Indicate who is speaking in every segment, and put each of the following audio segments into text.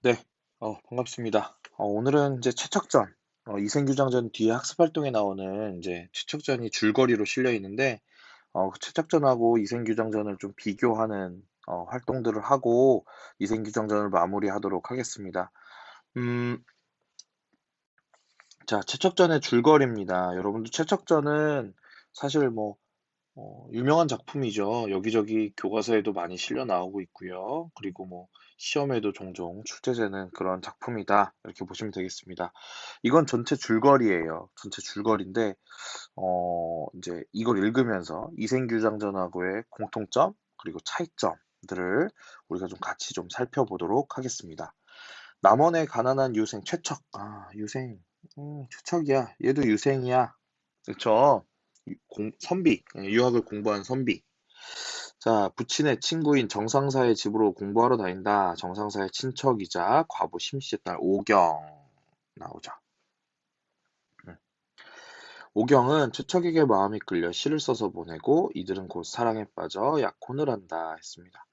Speaker 1: 네, 반갑습니다. 오늘은 이제 최척전, 이생규장전 뒤에 학습활동에 나오는 이제 최척전이 줄거리로 실려 있는데, 그 최척전하고 이생규장전을 좀 비교하는 활동들을 하고 이생규장전을 마무리하도록 하겠습니다. 음, 자, 최척전의 줄거리입니다. 여러분들 최척전은 사실 뭐 유명한 작품이죠. 여기저기 교과서에도 많이 실려 나오고 있고요. 그리고 뭐 시험에도 종종 출제되는 그런 작품이다. 이렇게 보시면 되겠습니다. 이건 전체 줄거리예요. 전체 줄거리인데 이제 이걸 읽으면서 이생규장전하고의 공통점 그리고 차이점들을 우리가 좀 같이 좀 살펴보도록 하겠습니다. 남원의 가난한 유생 최척. 아, 유생. 최척이야. 얘도 유생이야. 그렇죠. 선비, 유학을 공부한 선비. 자, 부친의 친구인 정상사의 집으로 공부하러 다닌다. 정상사의 친척이자 과부 심씨의 딸 오경 나오죠. 음. 오경은 최척에게 마음이 끌려 시를 써서 보내고 이들은 곧 사랑에 빠져 약혼을 한다 했습니다.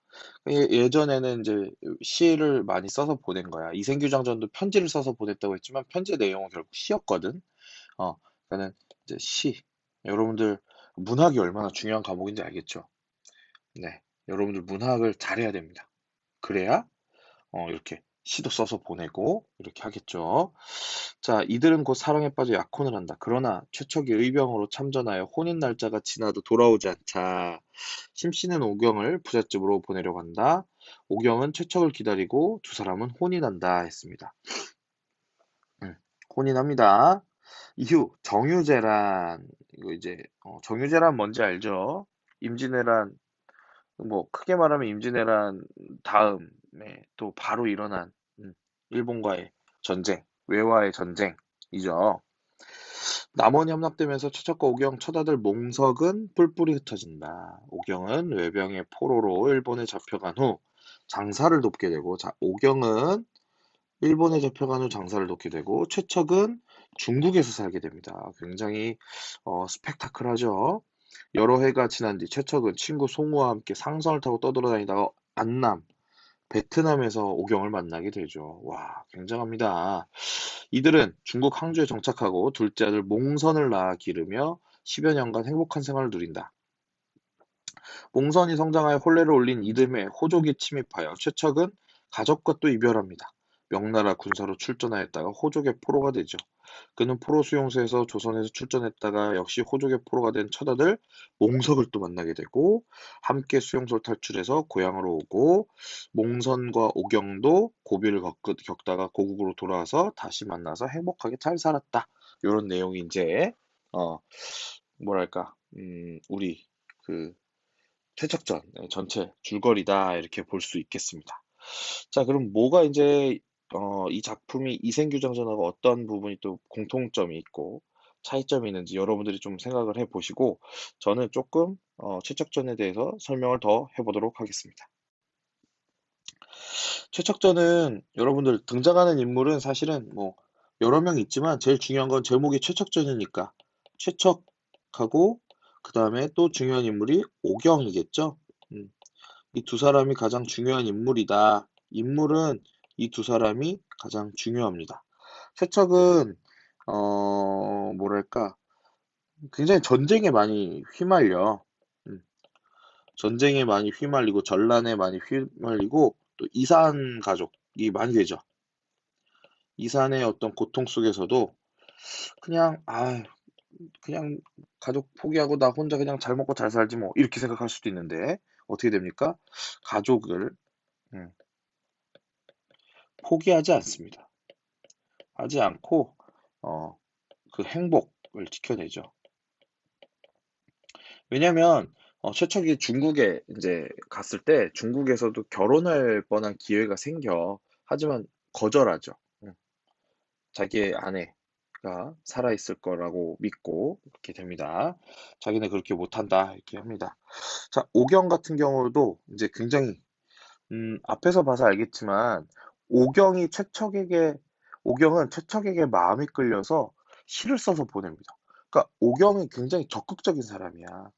Speaker 1: 예전에는 이제 시를 많이 써서 보낸 거야. 이생규장전도 편지를 써서 보냈다고 했지만 편지의 내용은 결국 시였거든. 그러니까는 이제 시. 여러분들 문학이 얼마나 중요한 과목인지 알겠죠? 네. 여러분들 문학을 잘해야 됩니다. 그래야 이렇게 시도 써서 보내고 이렇게 하겠죠. 자, 이들은 곧 사랑에 빠져 약혼을 한다. 그러나 최척이 의병으로 참전하여 혼인 날짜가 지나도 돌아오지 않자 심씨는 오경을 부잣집으로 보내려고 한다. 오경은 최척을 기다리고 두 사람은 혼인한다 했습니다. 음, 혼인합니다. 이후 정유재란 이거 이제 정유재란 뭔지 알죠? 임진왜란 뭐 크게 말하면 임진왜란 다음에 또 바로 일어난 일본과의 전쟁, 외화의 전쟁이죠. 남원이 함락되면서 최척과 오경 처다들 몽석은 뿔뿔이 흩어진다. 오경은 외병의 포로로 일본에 잡혀간 후 장사를 돕게 되고, 자, 오경은 일본에 잡혀간 후 장사를 돕게 되고, 최척은 중국에서 살게 됩니다. 굉장히 스펙타클하죠. 여러 해가 지난 뒤 최척은 친구 송우와 함께 상선을 타고 떠돌아다니다가 안남, 베트남에서 오경을 만나게 되죠. 와, 굉장합니다. 이들은 중국 항저에 정착하고 둘째 아들 몽선을 낳아 기르며 10여 년간 행복한 생활을 누린다. 몽선이 성장하여 혼례를 올린 이듬해 호족이 침입하여 최척은 가족과 또 이별합니다. 명나라 군사로 출전하였다가 호족의 포로가 되죠. 그는 포로 수용소에서 조선에서 출전했다가 역시 호족의 포로가 된 처자들 몽석을 또 만나게 되고 함께 수용소를 탈출해서 고향으로 오고 몽선과 오경도 고비를 겪다가 고국으로 돌아와서 다시 만나서 행복하게 잘 살았다. 이런 내용이 이제 어 뭐랄까 우리 그 최척전 전체 줄거리다 이렇게 볼 수 있겠습니다. 자, 그럼 뭐가 이제 이 작품이 이생규장전하고 어떤 부분이 또 공통점이 있고 차이점이 있는지 여러분들이 좀 생각을 해보시고 저는 조금 최척전에 대해서 설명을 더 해보도록 하겠습니다. 최척전은 여러분들 등장하는 인물은 사실은 뭐 여러 명 있지만 제일 중요한 건 제목이 최척전이니까 최척하고 그 다음에 또 중요한 인물이 오경이겠죠. 음. 이 두 사람이 가장 중요한 인물이다. 인물은 이 두 사람이 가장 중요합니다. 최척은 뭐랄까 굉장히 전쟁에 많이 휘말려. 음, 전쟁에 많이 휘말리고 전란에 많이 휘말리고 또 이산 가족이 많이 되죠. 이산의 어떤 고통 속에서도 그냥 그냥 가족 포기하고 나 혼자 그냥 잘 먹고 잘 살지 뭐 이렇게 생각할 수도 있는데 어떻게 됩니까? 가족을 음, 포기하지 않습니다. 하지 않고 어, 그 행복을 지켜내죠. 왜냐면 최척이 중국에 이제 갔을 때 중국에서도 결혼할 뻔한 기회가 생겨. 하지만 거절하죠. 자기의 아내가 살아있을 거라고 믿고 이렇게 됩니다. 자기는 그렇게 못한다 이렇게 합니다. 자, 오경 같은 경우도 이제 굉장히 앞에서 봐서 알겠지만 오경이 최척에게 오경은 최척에게 마음이 끌려서 시를 써서 보냅니다. 그러니까 오경이 굉장히 적극적인 사람이야.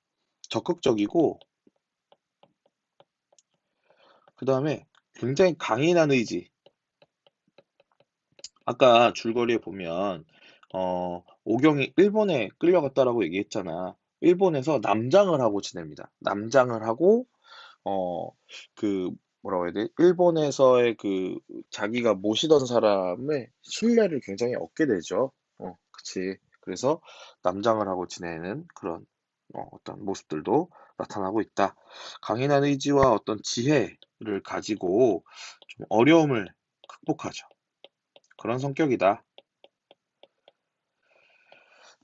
Speaker 1: 적극적이고 그다음에 굉장히 강인한 의지. 아까 줄거리에 보면 오경이 일본에 끌려갔다라고 얘기했잖아. 일본에서 남장을 하고 지냅니다. 남장을 하고 어, 그, 뭐라고 해야 돼? 일본에서의 그, 자기가 모시던 사람의 신뢰를 굉장히 얻게 되죠. 그치. 그래서 남장을 하고 지내는 그런, 어떤 모습들도 나타나고 있다. 강인한 의지와 어떤 지혜를 가지고 좀 어려움을 극복하죠. 그런 성격이다.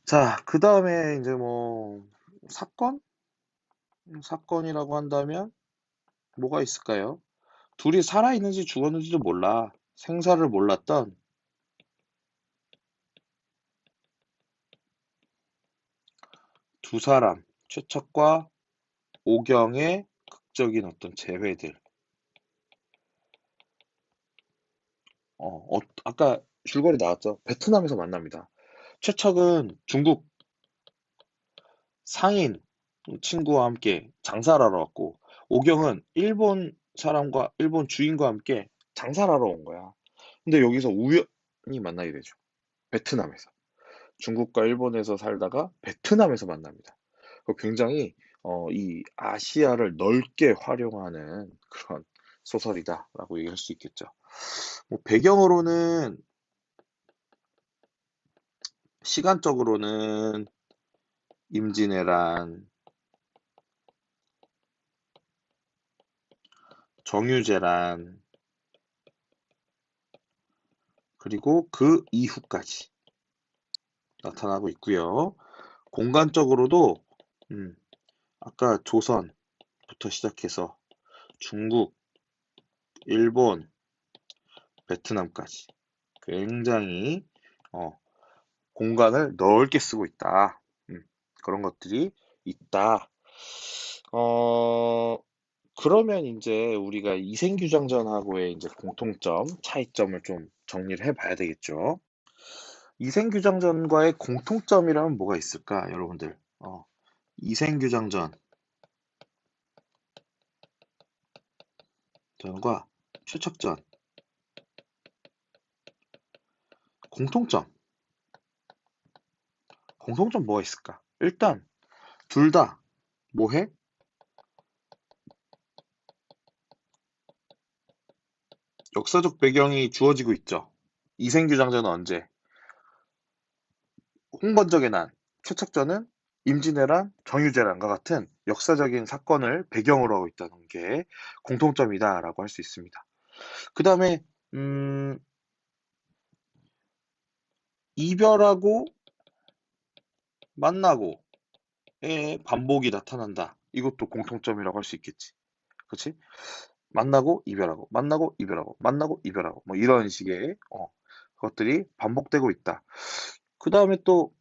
Speaker 1: 자, 그 다음에 이제 뭐, 사건? 사건이라고 한다면 뭐가 있을까요? 둘이 살아있는지 죽었는지도 몰라. 생사를 몰랐던 두 사람, 최척과 오경의 극적인 어떤 재회들. 아까 줄거리 나왔죠? 베트남에서 만납니다. 최척은 중국 상인 친구와 함께 장사를 하러 왔고, 오경은 일본 사람과 일본 주인과 함께 장사를 하러 온 거야. 근데 여기서 우연히 만나게 되죠. 베트남에서. 중국과 일본에서 살다가 베트남에서 만납니다. 굉장히 이 아시아를 넓게 활용하는 그런 소설이다라고 얘기할 수 있겠죠. 뭐 배경으로는 시간적으로는 임진왜란, 정유재란, 그리고 그 이후까지 나타나고 있고요. 공간적으로도 음, 아까 조선부터 시작해서 중국, 일본, 베트남까지 굉장히 어, 공간을 넓게 쓰고 있다. 그런 것들이 있다. 어, 그러면 이제 우리가 이생규장전하고의 이제 공통점, 차이점을 좀 정리를 해봐야 되겠죠. 이생규장전과의 공통점이라면 뭐가 있을까, 여러분들? 이생규장전전과 최척전, 공통점, 공통점 뭐가 있을까? 일단 둘 다 뭐해? 역사적 배경이 주어지고 있죠. 이생규장전은 언제? 홍건적의 난, 최척전은 임진왜란, 정유재란과 같은 역사적인 사건을 배경으로 하고 있다는 게 공통점이다라고 할 수 있습니다. 그 다음에 이별하고 만나고의 반복이 나타난다. 이것도 공통점이라고 할 수 있겠지. 그렇지? 만나고 이별하고, 만나고 이별하고, 만나고 이별하고, 뭐 이런 식의 것들이 반복되고 있다. 그 다음에 또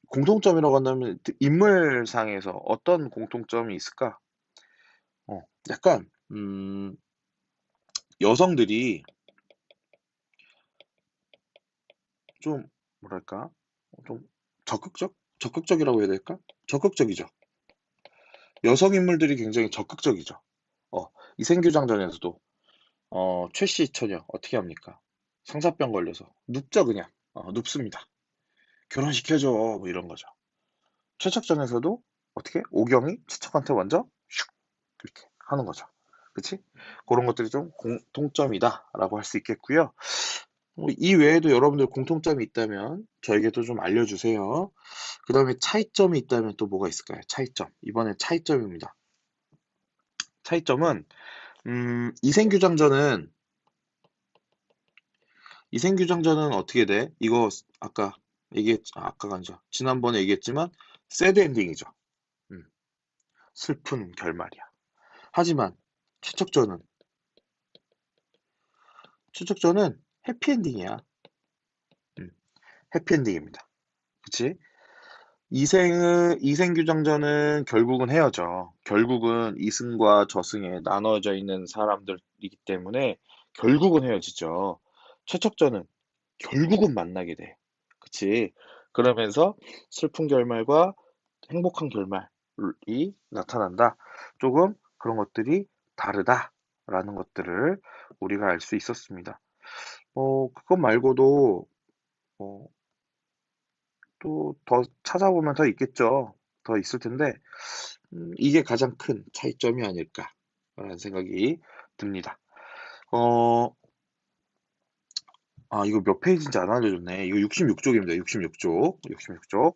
Speaker 1: 공통점이라고 한다면 인물상에서 어떤 공통점이 있을까? 약간 여성들이 좀 뭐랄까? 좀 적극적이라고 해야 될까? 적극적이죠. 여성 인물들이 굉장히 적극적이죠. 어, 이생규장전에서도 최씨 처녀 어떻게 합니까? 상사병 걸려서 눕죠 그냥. 눕습니다. 결혼시켜줘 뭐 이런 거죠. 최척전에서도 어떻게 오경이 최척한테 먼저 슉 이렇게 하는 거죠. 그치? 그런 것들이 좀 공통점이다라고 할 수 있겠고요. 이 외에도 여러분들 공통점이 있다면 저에게도 좀 알려주세요. 그 다음에 차이점이 있다면 또 뭐가 있을까요? 차이점. 이번엔 차이점입니다. 차이점은 이생규장전은 어떻게 돼? 이거 아까 아까가 아니죠. 지난번에 얘기했지만 새드 엔딩이죠. 음, 슬픈 결말이야. 하지만 최척전은 최척전은 해피엔딩이야. 음, 해피엔딩입니다. 그치? 이생규장전은 결국은 헤어져. 결국은 이승과 저승에 나눠져 있는 사람들이기 때문에 결국은 헤어지죠. 최척전은 결국은 만나게 돼. 그치? 그러면서 슬픈 결말과 행복한 결말이 나타난다. 조금 그런 것들이 다르다라는 것들을 우리가 알 수 있었습니다. 그것 말고도 어, 또 더 찾아보면 더 있겠죠. 더 있을 텐데, 이게 가장 큰 차이점이 아닐까라는 생각이 듭니다. 어, 이거 몇 페이지인지 안 알려줬네. 이거 66쪽입니다. 66쪽. 66쪽.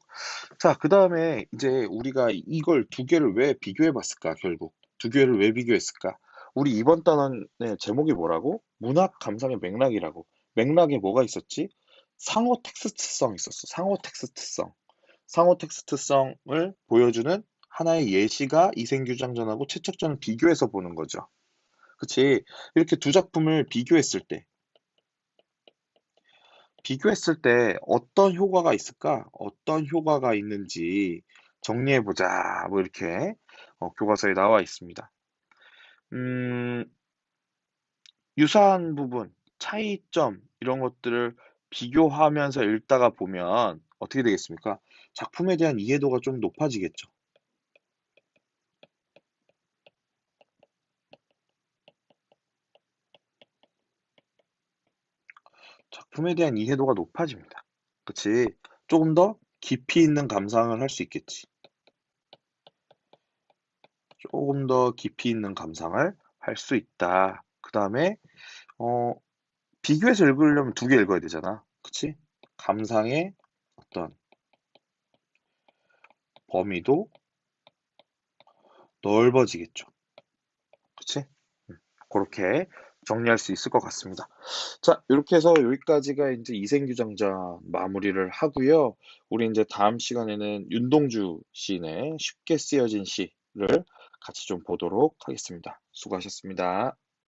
Speaker 1: 자, 그 다음에 이제 우리가 이걸 두 개를 왜 비교해 봤을까, 결국. 두 개를 왜 비교했을까? 우리 이번 단원의 제목이 뭐라고? 문학 감상의 맥락이라고. 맥락에 뭐가 있었지? 상호 텍스트성 있었어. 상호 텍스트성. 상호 텍스트성을 보여주는 하나의 예시가 이생규장전하고 최척전을 비교해서 보는 거죠. 그치? 이렇게 두 작품을 비교했을 때 어떤 효과가 있을까? 어떤 효과가 있는지 정리해보자. 뭐 이렇게 교과서에 나와 있습니다. 음, 유사한 부분, 차이점 이런 것들을 비교하면서 읽다가 보면 어떻게 되겠습니까? 작품에 대한 이해도가 좀 높아지겠죠. 작품에 대한 이해도가 높아집니다. 그치? 조금 더 깊이 있는 감상을 할 수 있겠지. 조금 더 깊이 있는 감상을 할 수 있다. 그 다음에 어, 비교해서 읽으려면 두 개 읽어야 되잖아. 그치? 감상의 어떤 범위도 넓어지겠죠. 그치? 그렇게 정리할 수 있을 것 같습니다. 자, 이렇게 해서 여기까지가 이제 이생규장자 마무리를 하고요. 우리 이제 다음 시간에는 윤동주 시인의 쉽게 쓰여진 시를 같이 좀 보도록 하겠습니다. 수고하셨습니다.